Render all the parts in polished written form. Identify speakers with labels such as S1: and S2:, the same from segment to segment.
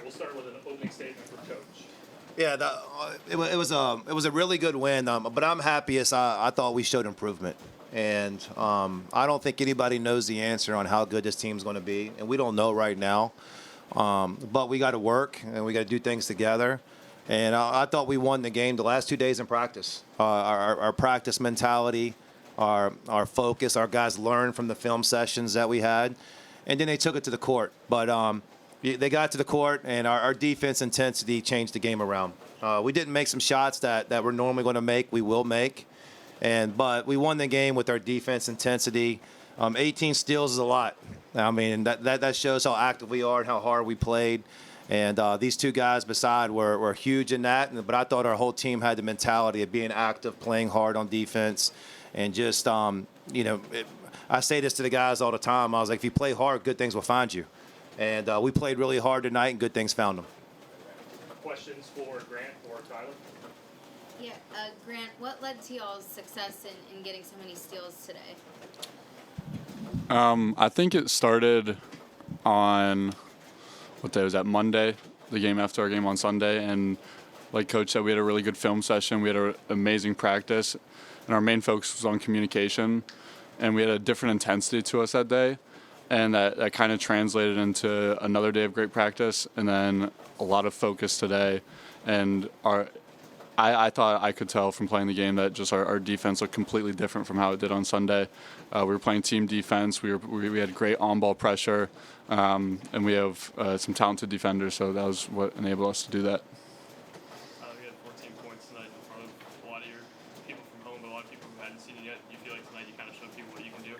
S1: we'll start with an opening statement from Coach.
S2: Yeah, it was a really good win, but I'm happiest. I thought we showed improvement, and I don't think anybody knows the answer on how good this team's going to be, and we don't know right now. But we got to work, and we got to do things together. And I thought we won the game the last 2 days in practice. Our practice mentality, our focus, our guys learned from the film sessions that we had, and then they took it to the court. But they got to the court, and our defense intensity changed the game around. We didn't make some shots that we're normally going to make. We will make. But we won the game with our defense intensity. 18 steals is a lot. I mean, that shows how active we are and how hard we played. And these two guys beside were huge in that. But I thought our whole team had the mentality of being active, playing hard on defense, and just, I say this to the guys all the time. I was like, if you play hard, good things will find you. And we played really hard tonight, and good things found them.
S1: Questions for Grant or Tyler?
S3: Yeah, Grant, what led to y'all's success in getting so many steals today?
S4: I think it started on, what day was that, Monday, the game after our game on Sunday. And like Coach said, we had a really good film session. We had an amazing practice. And our main focus was on communication. And we had a different intensity to us that day. And that kind of translated into another day of great practice and then a lot of focus today. And I thought I could tell from playing the game that just our defense looked completely different from how it did on Sunday. We were playing team defense. We had great on-ball pressure, and we have some talented defenders, so that was what enabled us to do that.
S1: We had 14 points tonight in front of a lot of your people from home, but a lot of people who hadn't seen it yet. Do you feel like tonight you kind of showed people what you can do?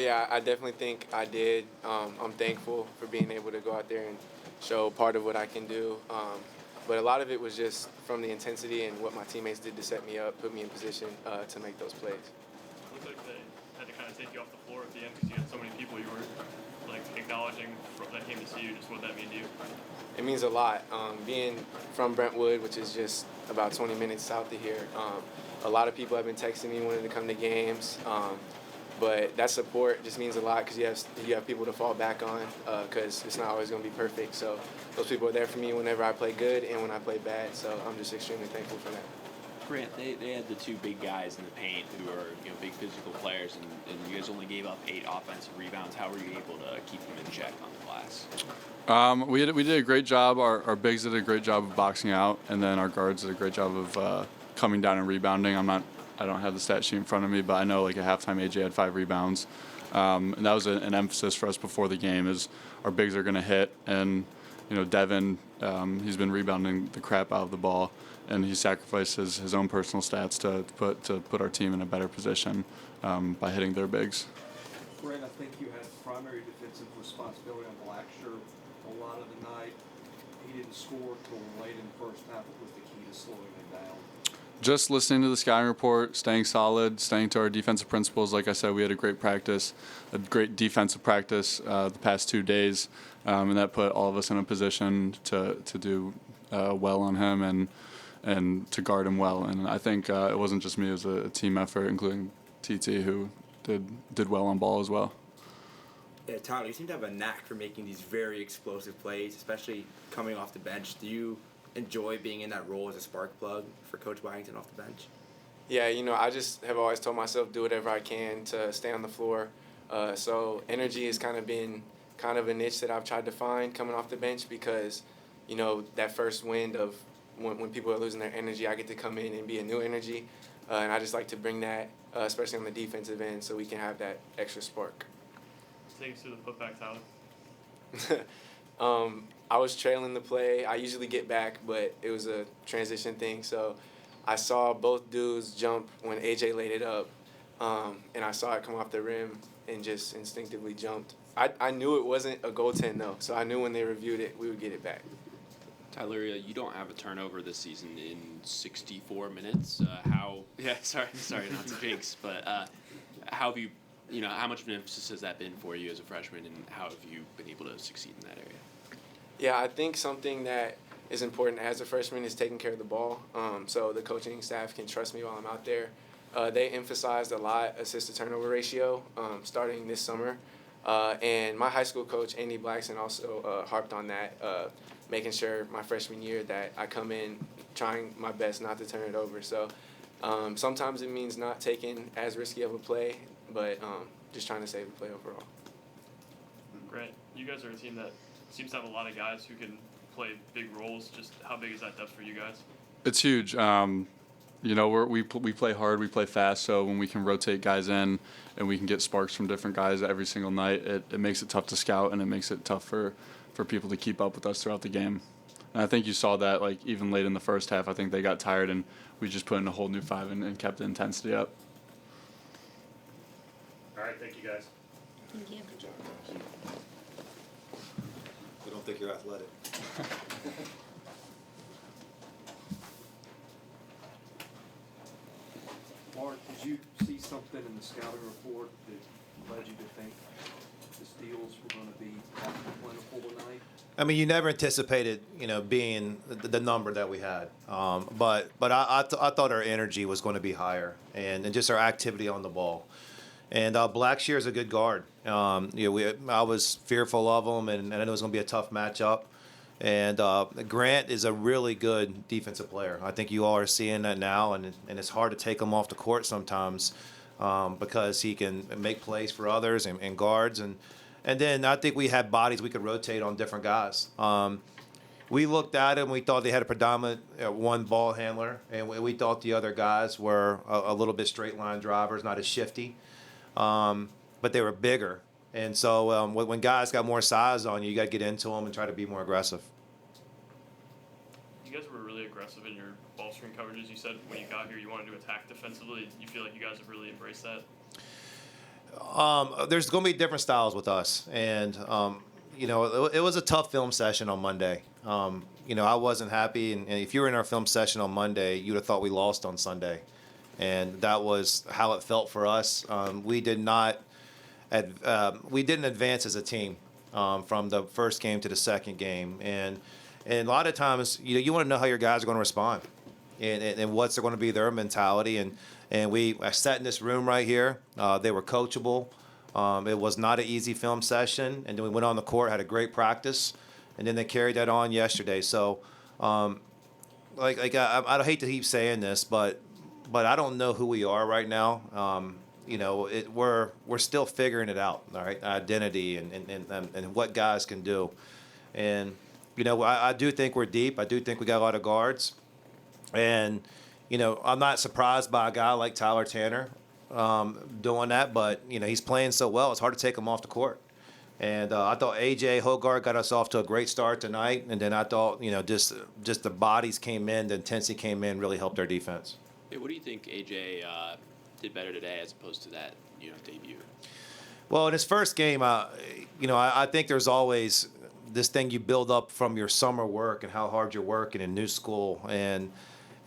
S5: Yeah, I definitely think I did. I'm thankful for being able to go out there and show part of what I can do. But a lot of it was just from the intensity and what my teammates did to set me up, put me in position to make those plays.
S1: It looked like they had to kind of take you off the floor at the end because you had so many people you were like acknowledging that came to see you. Just what that mean to you?
S5: It means a lot. Being from Brentwood, which is just about 20 minutes south of here, a lot of people have been texting me wanting to come to games. But that support just means a lot because you have people to fall back on because it's not always going to be perfect. So those people are there for me whenever I play good and when I play bad. So I'm just extremely thankful for that.
S6: Grant, they had the two big guys in the paint who are big physical players, and you guys only gave up 8 offensive rebounds. How were you able to keep them in check on the glass?
S4: We did a great job. Our bigs did a great job of boxing out, and then our guards did a great job of coming down and rebounding. I don't have the stat sheet in front of me, but I know like at halftime AJ had 5 rebounds. And that was an emphasis for us before the game is our bigs are going to hit. And, Devin, he's been rebounding the crap out of the ball, and he sacrificed his own personal stats to put our team in a better position by hitting their bigs.
S7: Grant, I think you had primary defensive responsibility on Blacksher a lot of the night. He didn't score till late in the first half. What was the key to slowing him down?
S4: Just listening to the scouting report, staying solid, staying to our defensive principles. Like I said, we had a great practice, a great defensive practice the past 2 days, and that put all of us in a position to do well on him and to guard him well. And I think it wasn't just me; it was a team effort, including TT, who did well on ball as well.
S8: Yeah, Tyler, you seem to have a knack for making these very explosive plays, especially coming off the bench. Do you enjoy being in that role as a spark plug for Coach Byington off the bench?
S5: Yeah, I just have always told myself do whatever I can to stay on the floor. So energy has kind of been a niche that I've tried to find coming off the bench because, that first wind of when people are losing their energy, I get to come in and be a new energy. And I just like to bring that, especially on the defensive end, so we can have that extra spark.
S1: Take us through the putback, Tyler.
S5: I was trailing the play. I usually get back, but it was a transition thing. So I saw both dudes jump when AJ laid it up, and I saw it come off the rim and just instinctively jumped. I knew it wasn't a goaltend, though, so I knew when they reviewed it, we would get it back.
S6: Tyler, you don't have a turnover this season in 64 minutes. Sorry, not to jinx, but how have you, how much of an emphasis has that been for you as a freshman, and how have you been able to succeed in that area?
S5: Yeah, I think something that is important as a freshman is taking care of the ball. So the coaching staff can trust me while I'm out there. They emphasized a lot assist-to-turnover ratio starting this summer. And my high school coach, Andy Blackson, also harped on that, making sure my freshman year that I come in trying my best not to turn it over. So sometimes it means not taking as risky of a play, but just trying to save the play overall.
S1: Grant, you guys are a team that seems to have a lot of guys who can play big roles. Just how big is that depth for you guys?
S4: It's huge. We play hard, we play fast, so when we can rotate guys in and we can get sparks from different guys every single night, it makes it tough to scout, and it makes it tough for people to keep up with us throughout the game. And I think you saw that, like, even late in the first half. I think they got tired, and we just put in a whole new five and kept the intensity up.
S1: All right, thank you guys.
S3: Thank you.
S2: Good job, guys. We don't think you're athletic.
S7: Mark, did you see something in the scouting report that led you to think the Steels were going to be plentiful tonight?
S2: I mean, you never anticipated, being the number that we had. But I thought our energy was going to be higher, and just our activity on the ball. And Blackshear is a good guard. I was fearful of him, and I knew it was going to be a tough matchup. And Grant is a really good defensive player. I think you all are seeing that now, and it's hard to take him off the court sometimes because he can make plays for others and guards. And then I think we had bodies we could rotate on different guys. We looked at him. We thought they had a predominant one ball handler, and we thought the other guys were a little bit straight line drivers, not as shifty, but they were bigger. And so when guys got more size on you, got to get into them and try to be more aggressive.
S1: You guys were really aggressive in your ball screen coverages. You said when you got here you wanted to attack defensively. You feel like you guys have really embraced that?
S2: There's going to be different styles with us. And, it was a tough film session on Monday. I wasn't happy. And if you were in our film session on Monday, you would have thought we lost on Sunday. And that was how it felt for us. We didn't advance as a team from the first game to the second game, and a lot of times you want to know how your guys are going to respond, and what's going to be their mentality. And I sat in this room right here. They were coachable. It was not an easy film session, and then we went on the court, had a great practice, and then they carried that on yesterday. So, I hate to keep saying this, but I don't know who we are right now. We're still figuring it out, all right? Identity and what guys can do. And, I do think we're deep. I do think we got a lot of guards. And, I'm not surprised by a guy like Tyler Tanner doing that, but, he's playing so well, it's hard to take him off the court. And I thought A.J. Hogarth got us off to a great start tonight. And then I thought, just the bodies came in, the intensity came in, really helped our defense.
S6: Hey, what do you think A.J. did better today as opposed to that debut?
S2: Well, in his first game, I think there's always this thing you build up from your summer work and how hard you're working in new school, and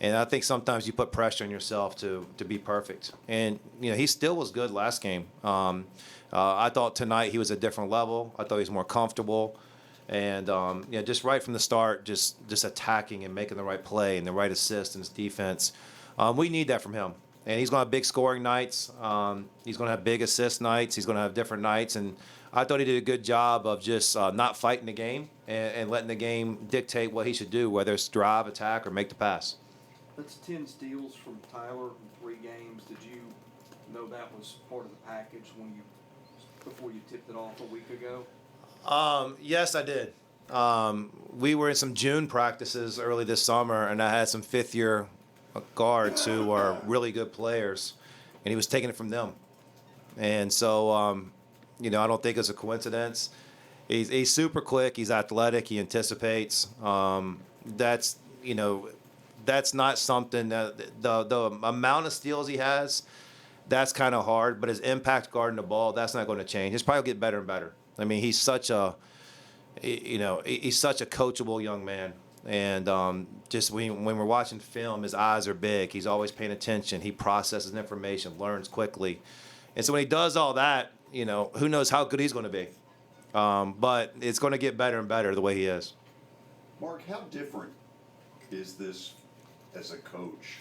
S2: I think sometimes you put pressure on yourself to be perfect. And he still was good last game. I thought tonight he was a different level. I thought he was more comfortable, and just right from the start, just attacking and making the right play and the right assist and his defense. We need that from him. And he's going to have big scoring nights. He's going to have big assist nights. He's going to have different nights. And I thought he did a good job of just not fighting the game and letting the game dictate what he should do, whether it's drive, attack, or make the pass.
S7: That's 10 steals from Tyler in 3 games. Did you know that was part of the package before you tipped it off a week ago?
S2: Yes, I did. We were in some June practices early this summer, and I had some fifth-year guards who are really good players, and he was taking it from them. And so, I don't think it's a coincidence. He's super quick. He's athletic. He anticipates. That's not something that the amount of steals he has, that's kind of hard. But his impact guarding the ball, that's not going to change. He's probably get better and better. I mean, he's such a coachable young man. And just when we're watching film, his eyes are big. He's always paying attention. He processes information, learns quickly. And so when he does all that, who knows how good he's going to be. But it's going to get better and better the way he is.
S9: Mark, how different is this as a coach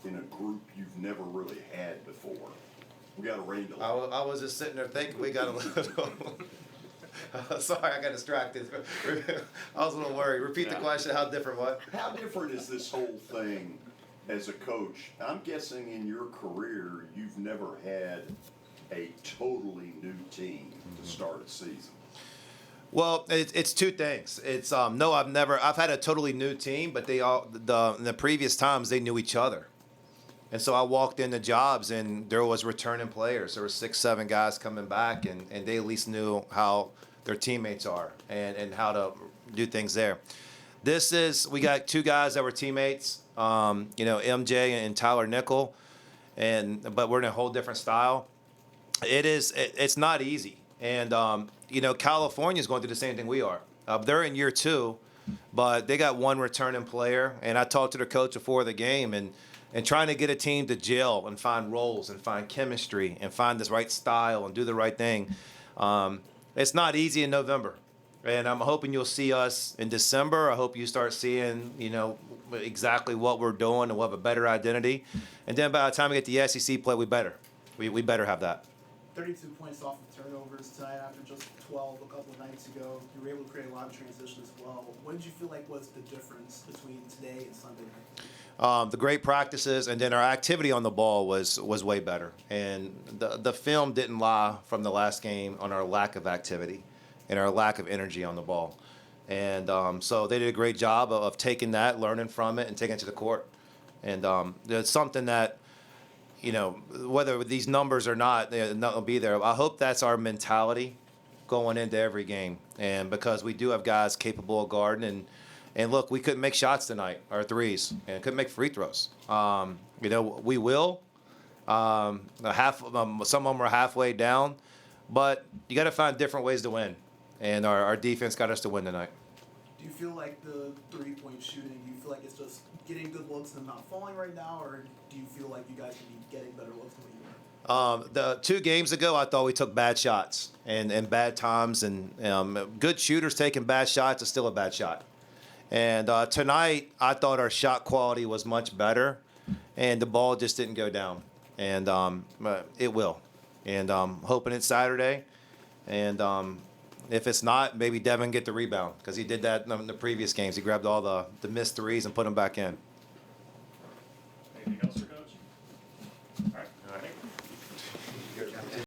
S9: in a group you've never really had before? We got a rain delay.
S2: I was just sitting there thinking we got a little. Sorry, I got distracted. I was a little worried. Repeat the question. How different what?
S9: How different is this whole thing as a coach? I'm guessing in your career you've never had a totally new team to start a season.
S2: Well, it's two things. It's no, I've had a totally new team, but in the previous times they knew each other. And so I walked into jobs and there was returning players. There were 6, 7 guys coming back and they at least knew how their teammates are and how to do things there. We got 2 guys that were teammates, MJ and Tyler Nickel, but we're in a whole different style. It's not easy. And, California's going through the same thing we are. They're in year 2, but they got 1 returning player. And I talked to their coach before the game and trying to get a team to gel and find roles and find chemistry and find this right style and do the right thing. It's not easy in November. And I'm hoping you'll see us in December. I hope you start seeing, exactly what we're doing and we'll have a better identity. And then by the time we get the SEC play, we better have that.
S10: 32 points off of turnovers tonight after just 12 a couple of nights ago. You were able to create a lot of transition as well. What did you feel like was the difference between today and Sunday night?
S2: The great practices, and then our activity on the ball was way better. And the film didn't lie from the last game on our lack of activity and our lack of energy on the ball. And so they did a great job of taking that, learning from it, and taking it to the court. And it's something that, whether these numbers or not, they'll be there. I hope that's our mentality going into every game. And because we do have guys capable of guarding and look, we couldn't make shots tonight, our threes, and couldn't make free throws. We will. Some of them are halfway down, but you got to find different ways to win. And our defense got us to win tonight.
S10: Do you feel like the three-point shooting, do you feel like it's just getting good looks and not falling right now, or do you feel like you guys can be getting better looks than what you were?
S2: The 2 games ago, I thought we took bad shots and bad times, and good shooters taking bad shots is still a bad shot. And tonight, I thought our shot quality was much better, and the ball just didn't go down. And it will. And hoping it's Saturday. And if it's not, maybe Devin get the rebound because he did that in the previous games. He grabbed all the missed threes and put them back in.